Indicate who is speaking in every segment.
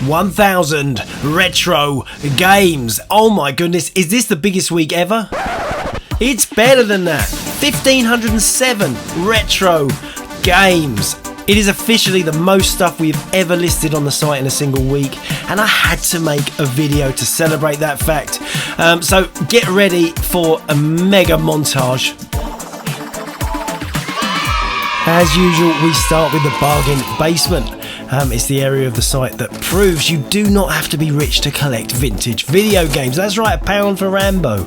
Speaker 1: 1,000 retro games. Oh my goodness, is this the biggest week ever? It's better than that. 1,507 retro games. It is officially the most stuff we've ever listed on the site in a single week, and I had to make a video to celebrate that fact. So get ready for a mega montage. As usual, we start with the bargain basement. It's the area of the site that proves you do not have to be rich to collect vintage video games. That's right, £1 for Rambo.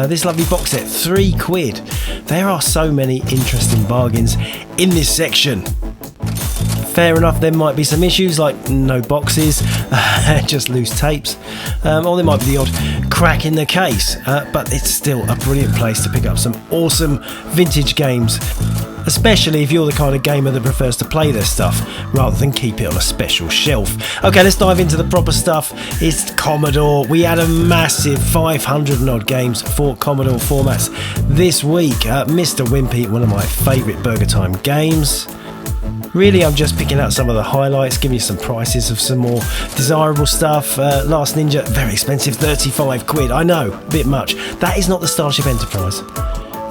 Speaker 1: This lovely box set, £3. There are so many interesting bargains in this section. Fair enough, there might be some issues like no boxes, just loose tapes, or there might be the odd crack in the case, but it's still a brilliant place to pick up some awesome vintage games, especially if you're the kind of gamer that prefers to play their stuff rather than keep it on a special shelf. Okay, let's dive into the proper stuff. It's Commodore. We had a massive 500 and odd games for Commodore formats this week. Mr. Wimpy, one of my favourite Burger Time games. Really, I'm just picking out some of the highlights, giving you some prices of some more desirable stuff. Last Ninja, very expensive, £35. I know, a bit much. That is not the Starship Enterprise.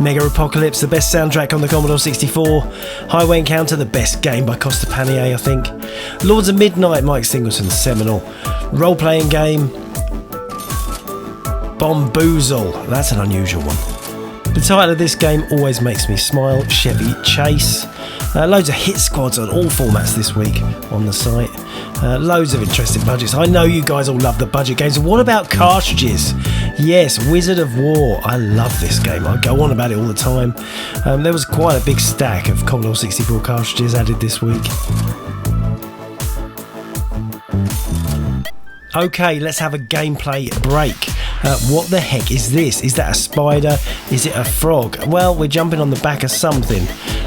Speaker 1: Mega Apocalypse, the best soundtrack on the Commodore 64. Highway Encounter, the best game by Costa Panier, I think. Lords of Midnight, Mike Singleton's seminal role-playing game. Bomboozle, that's an unusual one. The title of this game always makes me smile, Chevy Chase. Loads of hit squads on all formats this week on the site. Loads of interesting budgets. I know you guys all love the budget games. What about cartridges? Yes, Wizard of War. I love this game. I go on about it all the time. There was quite a big stack of Commodore 64 cartridges added this week. Okay, let's have a gameplay break. What the heck is this? Is that a spider? Is it a frog? Well, we're jumping on the back of something,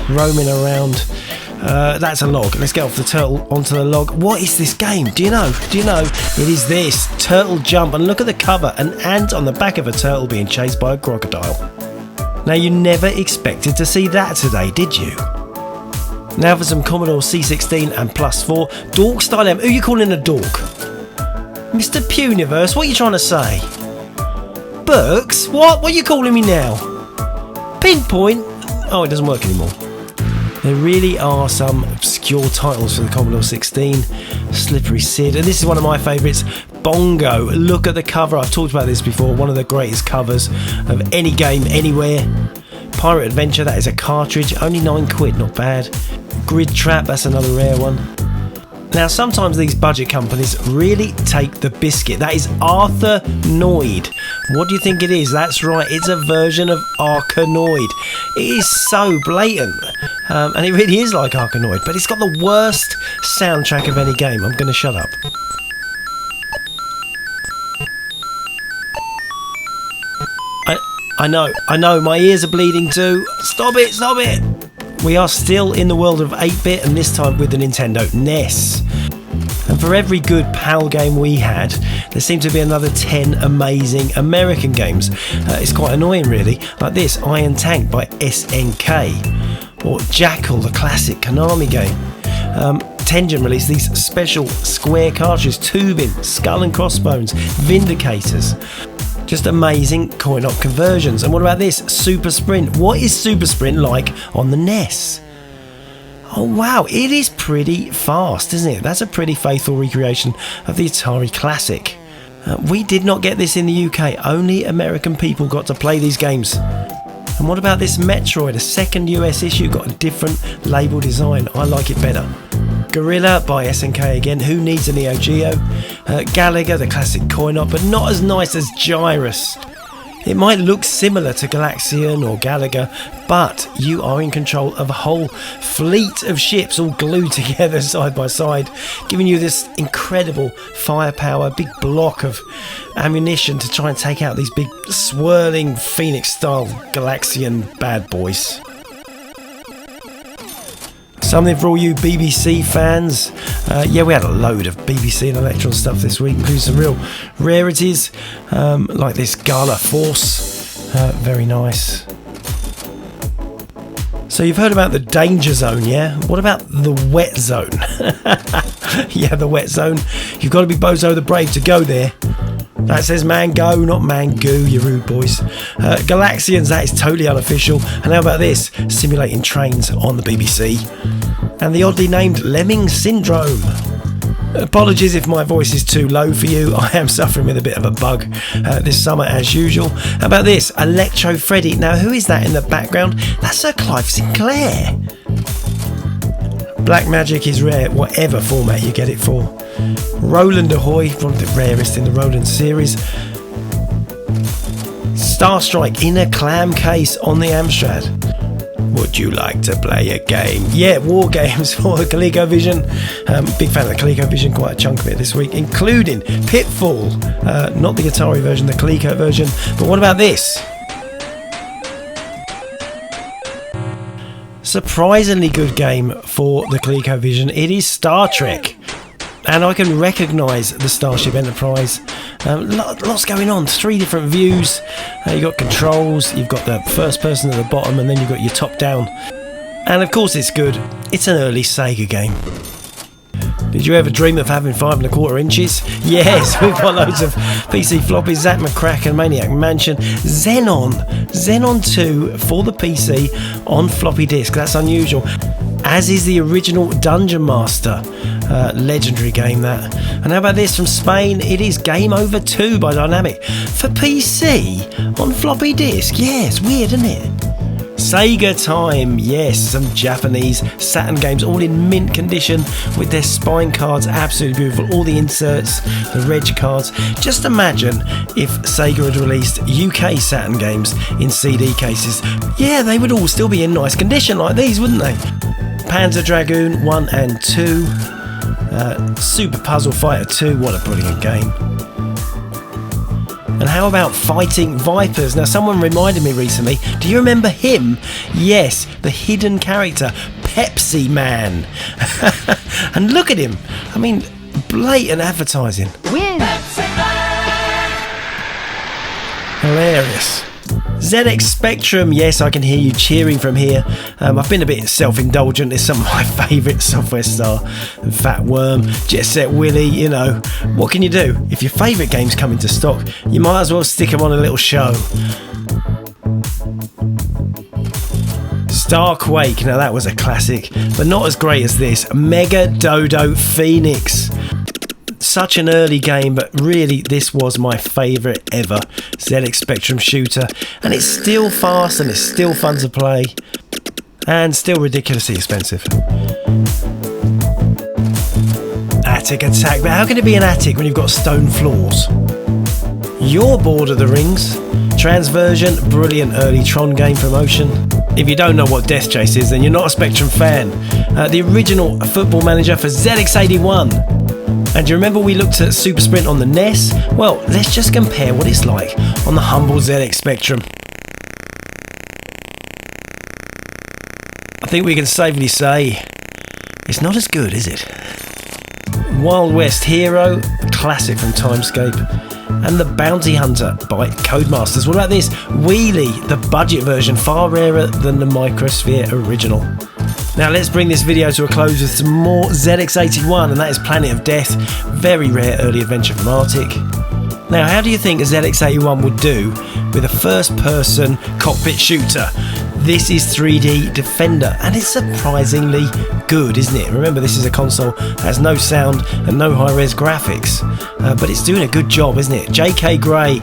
Speaker 1: roaming around. That's a log. Let's get off the turtle onto the log. What is this game? Do you know? It is this, Turtle Jump. And look at the cover, an ant on the back of a turtle being chased by a crocodile. Now, you never expected to see that today, did you? Now for some Commodore C16 and Plus 4. Dork Style M. Who are you calling a dork? Mr. Puniverse, what are you trying to say? Burks? What are you calling me now? Pinpoint? Oh, it doesn't work anymore. There really are some obscure titles for the Commodore 16. Slippery Sid, and this is one of my favourites, Bongo. Look at the cover, I've talked about this before, one of the greatest covers of any game anywhere. Pirate Adventure, that is a cartridge, only £9, not bad. Grid Trap, that's another rare one. Now, sometimes these budget companies really take the biscuit. That is Arthur Noid. What do you think it is? That's right, it's a version of Arkanoid. It is so blatant, and it really is like Arkanoid, but it's got the worst soundtrack of any game. I'm going to shut up. I know, my ears are bleeding too. Stop it! We are still in the world of 8-bit, and this time with the Nintendo NES. And for every good PAL game we had, there seemed to be another 10 amazing American games. It's quite annoying really, like this, Iron Tank by SNK, or Jackal, the classic Konami game. Tengen released these special square cartridges, Tubin, Skull and Crossbones, Vindicators. Just amazing coin-op conversions. And what about this? Super Sprint. What is Super Sprint like on the NES? Oh wow, it is pretty fast, isn't it? That's a pretty faithful recreation of the Atari Classic. We did not get this in the UK. Only American people got to play these games. And what about this Metroid? A second US issue, got a different label design. I like it better. Gorilla by SNK again, who needs a Neo Geo? Galaga, the classic coin-op, but not as nice as Gyrus. It might look similar to Galaxian or Galaga, but you are in control of a whole fleet of ships all glued together side by side, giving you this incredible firepower, big block of ammunition to try and take out these big swirling Phoenix-style Galaxian bad boys. Something for all you BBC fans. Yeah, we had a load of BBC and Electron stuff this week, including some real rarities, like this Gala Force. Very nice. So you've heard about the danger zone, yeah? What about the wet zone? Yeah, the wet zone. You've got to be Bozo the Brave to go there. That says Mango, not Mangoo, you rude boys. Galaxians, that is totally unofficial. And how about this? Simulating trains on the BBC. And the oddly named Lemming Syndrome. Apologies if my voice is too low for you. I am suffering with a bit of a bug this summer as usual. How about this? Electro Freddy. Now, who is that in the background? That's Sir Clive Sinclair. Black Magic is rare, whatever format you get it for. Roland Ahoy, one of the rarest in the Roland series. Star Strike in a clam case on the Amstrad. Would you like to play a game? Yeah, war games for ColecoVision. Big fan of the ColecoVision, quite a chunk of it this week, including Pitfall. Not the Atari version, the Coleco version. But what about this? Surprisingly good game for the ColecoVision. It is Star Trek. And I can recognise the Starship Enterprise. Lots going on, 3 different views. You've got controls, you've got the first person at the bottom, and then you've got your top down. And of course it's good. It's an early Sega game. Did you ever dream of having 5 1/4 inches? Yes, we've got loads of PC floppies, Zack McCracken, Maniac Mansion, Xenon 2 for the PC on floppy disk. That's unusual. As is the original Dungeon Master. Legendary game, that. And how about this from Spain? It is Game Over 2 by Dynamic for PC on floppy disk. Yes, weird, isn't it? Sega Time, yes, some Japanese Saturn games, all in mint condition with their spine cards, absolutely beautiful. All the inserts, the reg cards. Just imagine if Sega had released UK Saturn games in CD cases. Yeah, they would all still be in nice condition like these, wouldn't they? Panzer Dragoon 1 and 2. Super Puzzle Fighter 2, what a brilliant game. And how about Fighting Vipers? Now, someone reminded me recently, do you remember him? Yes, the hidden character, Pepsi Man. And look at him. I mean, blatant advertising.
Speaker 2: Win!
Speaker 1: Hilarious. ZX Spectrum, yes, I can hear you cheering from here. I've been a bit self-indulgent. It's some of my favourite Software Star, Fat Worm, Jet Set Willy, you know. What can you do? If your favourite games come into stock, you might as well stick them on a little show. Starquake, now that was a classic, but not as great as this. Mega Dodo Phoenix. Such an early game, but really this was my favourite ever ZX Spectrum shooter, and it's still fast and it's still fun to play and still ridiculously expensive. Attic Attack, but how can it be an attic when you've got stone floors? You're bored of the rings. Transversion, brilliant early Tron game promotion. If you don't know what Death Chase is, then you're not a Spectrum fan. The original Football Manager for ZX81. And do you remember we looked at Super Sprint on the NES? Well, let's just compare what it's like on the humble ZX Spectrum. I think we can safely say it's not as good, is it? Wild West Hero, classic from Timescape, and The Bounty Hunter by Codemasters. What about this? Wheelie, the budget version, far rarer than the Microsphere original. Now let's bring this video to a close with some more ZX81, and that is Planet of Death, very rare early adventure from Arctic. Now, how do you think a ZX81 would do with a first-person cockpit shooter? This is 3D Defender, and it's surprisingly good, isn't it? Remember, this is a console that has no sound and no high-res graphics, but it's doing a good job, isn't it? J.K. Gray,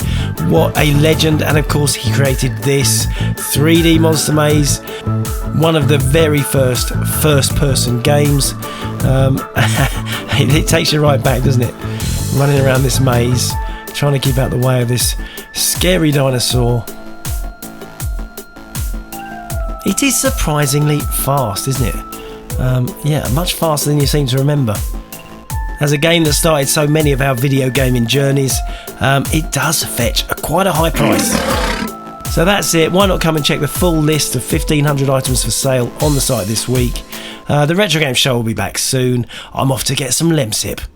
Speaker 1: what a legend, and of course he created this 3D Monster Maze, one of the very first-person games. It takes you right back, doesn't it? Running around this maze, trying to keep out the way of this scary dinosaur. It is surprisingly fast, isn't it? Yeah, much faster than you seem to remember. As a game that started so many of our video gaming journeys, it does fetch quite a high price. So that's it. Why not come and check the full list of 1,500 items for sale on the site this week. The Retrogames show will be back soon. I'm off to get some Lemsip.